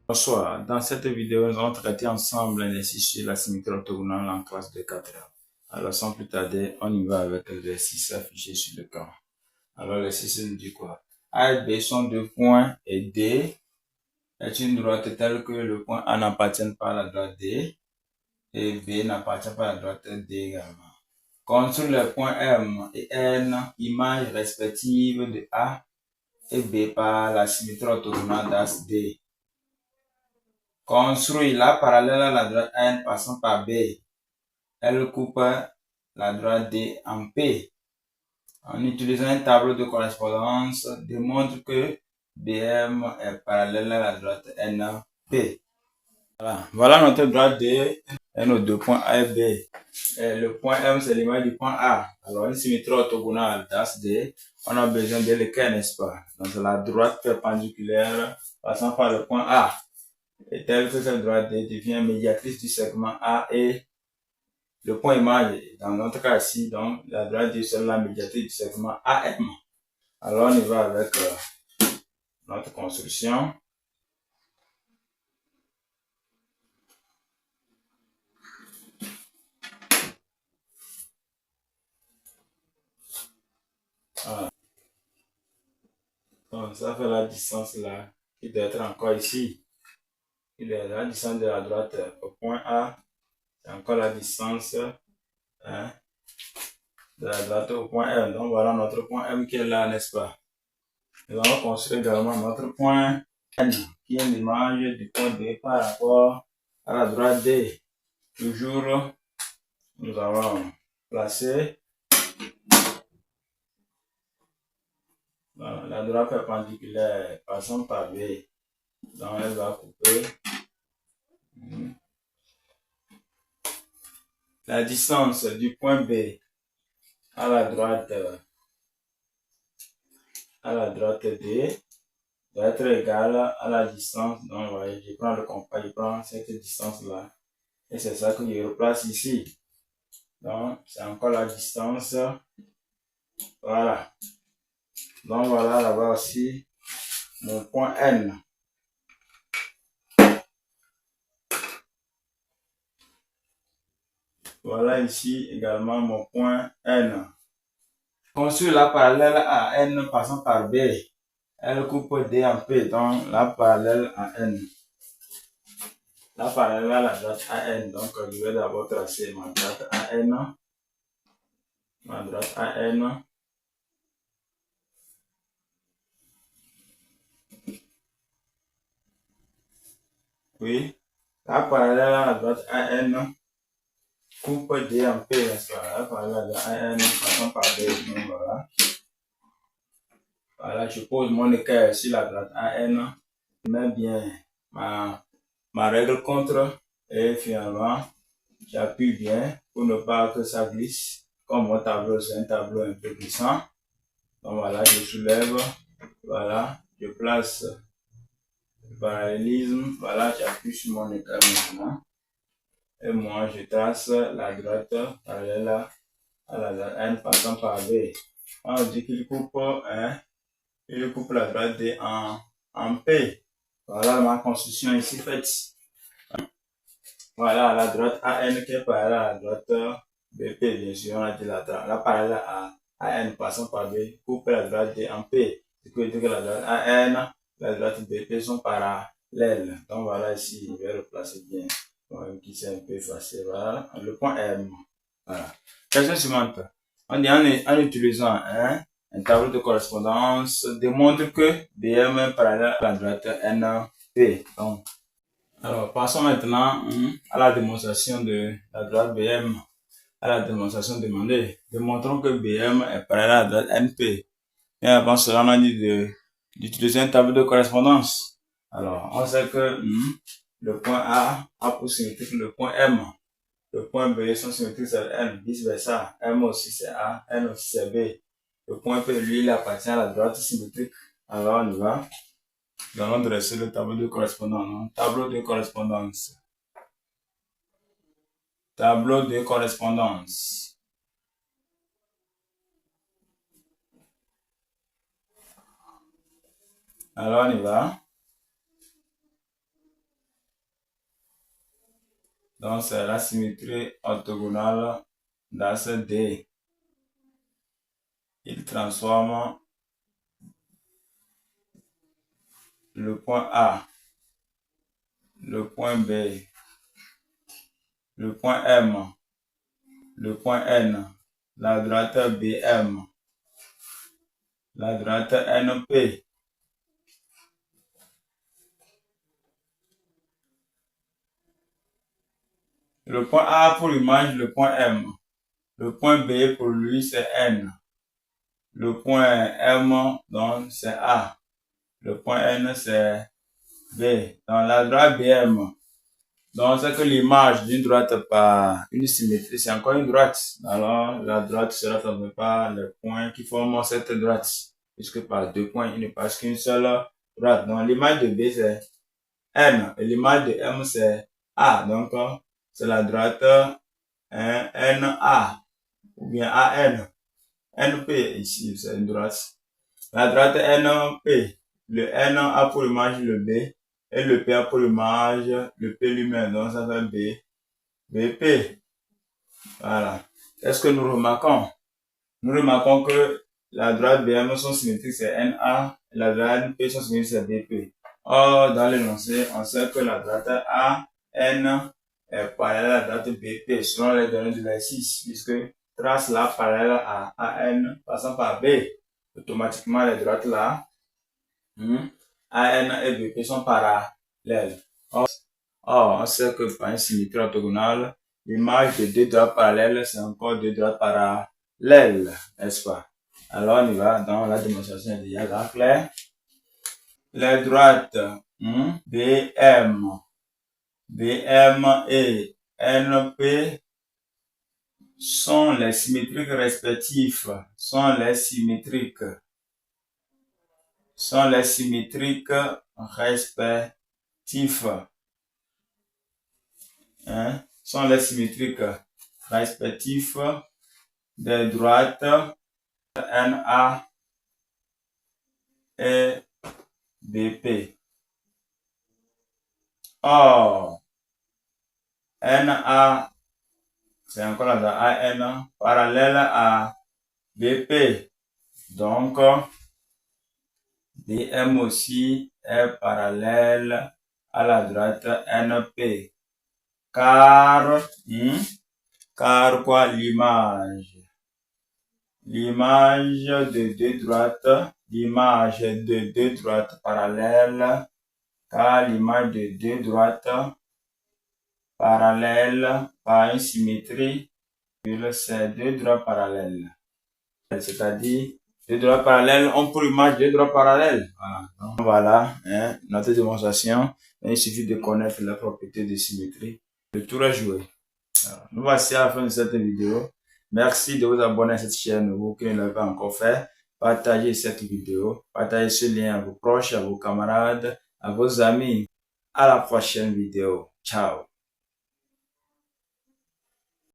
Bonsoir, dans cette vidéo, nous allons traiter ensemble l'exercice sur la symétrie orthogonale en classe de 4. Alors, sans plus tarder, on y va avec l'exercice affiché sur l'écran. Alors, l'exercice nous dit quoi? A et B sont deux points et D est une droite telle que le point A n'appartient pas à la droite D et B n'appartient pas à la droite D également. Construire les points M et N, images respectives de A et B par la symétrie orthogonale d'axe D. Construire la parallèle à la droite N passant par B. Elle coupe la droite D en P. En utilisant un tableau de correspondance, démontre que BM est parallèle à la droite NP. Voilà notre droite D et nos deux points A et B. Et le point M, c'est l'image du point A. Alors, une symétrie orthogonale d'axe D, on a besoin de l'équerre, n'est-ce pas? Donc, la droite perpendiculaire passant par le point A. Et telle que cette droite D devient médiatrice du segment A et le point image, dans notre cas ici, donc la droite D c'est la médiatrice du segment AM. Alors on y va avec notre construction. Voilà. Donc ça fait la distance là, qui doit être encore ici. Il est la distance de la droite au point A, c'est encore la distance de la droite au point M. Donc voilà notre point M qui est là, n'est-ce pas? Nous allons construire également notre point N, qui est l'image du point D par rapport à la droite D. Toujours, nous allons placer la droite perpendiculaire passant par B. Donc elle va couper la distance du point B à la droite D doit être égale à la distance. Donc voyez, je prends le compas, je prends cette distance là et c'est ça que je replace ici. Donc c'est encore la distance. Voilà. Donc voilà là-bas aussi mon point N. Voilà ici également mon point N. Construire la parallèle à N passant par B. Elle coupe D en P, donc la parallèle à N. La parallèle à la droite AN. Donc je vais d'abord tracer ma droite AN. Ma droite AN. Oui. La parallèle à la droite AN coupe D en P, n'est-ce pas? La parallèle à AN passant par B. Donc voilà. Voilà, je pose mon équerre sur la droite AN. Je mets bien ma règle contre et finalement j'appuie bien pour ne pas que ça glisse. Comme mon tableau, c'est un tableau un peu glissant. Donc voilà, je soulève. Voilà, je place le parallélisme. Voilà, j'appuie sur mon écart maintenant. Et moi, je trace la droite parallèle à la droite N passant par B. On dit qu'il coupe, il coupe la droite D en P. Voilà ma construction ici faite. Voilà la droite AN qui est parallèle à la droite BP, bien sûr, on a dit la parallèle à AN passant par B coupe la droite D en P. Ce qui veut dire que la droite AN, la droite BP sont parallèles. Donc voilà ici, je vais replacer bien. Bon, qui c'est un peu effacé. Voilà, le point M. Voilà. Question suivante. On dit en utilisant un tableau de correspondance, démontre que BM est parallèle à la droite NP. Donc, alors, passons maintenant à la démonstration de la droite BM, à la démonstration demandée. Démontrons que BM est parallèle à la droite NP. Et avant cela, on a dit d'utiliser un tableau de correspondance. Alors, on sait que le point A pour symétrique le point M. Le point B sont symétriques c'est N, vice versa. M aussi c'est A, N aussi c'est B. Le point P, lui, il appartient à la droite symétrique. Alors, on y va. Nous allons dresser le tableau de correspondance. Tableau de correspondance. Tableau de correspondance. Alors on y va. Donc c'est la symétrie orthogonale d'axe D. Il transforme le point A, le point B, le point M, le point N, la droite BM, la droite NP, le point A pour l'image, le point M, le point B pour lui c'est N, le point M donc c'est A, le point N c'est B. Donc la droite BM, donc c'est que l'image d'une droite par une symétrie, c'est encore une droite. Alors la droite sera formée par les points qui forment cette droite, puisque par deux points il ne passe qu'une seule droite. Donc l'image de B c'est N et l'image de M c'est A. Donc c'est la droite NA ou bien AN. NP ici c'est une droite. La droite NP, le N a pour image le B et le P a pour image le P lui-même. Donc ça fait B, BP. Voilà. Qu'est-ce que nous remarquons? Nous remarquons que la droite BM son symétrique c'est NA et la droite NP son symétrique c'est BP. Or, dans l'énoncé, on sait que la droite AN est parallèle à la droite BP selon les données de l'exercice, puisque trace là parallèle à AN passant par B. Automatiquement, les droites là, AN et BP sont parallèles. Or, on sait que par une symétrie orthogonale, l'image de deux droites parallèles, c'est encore deux droites parallèles, n'est-ce pas? Alors, on y va dans la démonstration est déjà là, clair. Les droites BM et NP sont les symétriques respectifs, sont les symétriques respectifs, sont les symétriques respectifs des droites NA et BP. Or, NA, c'est encore la droite AN parallèle à BP. Donc, BM aussi est parallèle à la droite NP. Car quoi? L'image de deux droites parallèles, car l'image de deux droites parallèles par une symétrie, c'est deux droites parallèles. C'est-à-dire, deux droites parallèles ont pour image deux droites parallèles. Voilà, donc, voilà notre démonstration. Il suffit de connaître la propriété de symétrie. Le tour est joué. Alors, nous voici à la fin de cette vidéo. Merci de vous abonner à cette chaîne, vous qui ne l'avez pas encore fait. Partagez cette vidéo, partagez ce lien à vos proches, à vos camarades, à vos amis. À la prochaine vidéo. Ciao.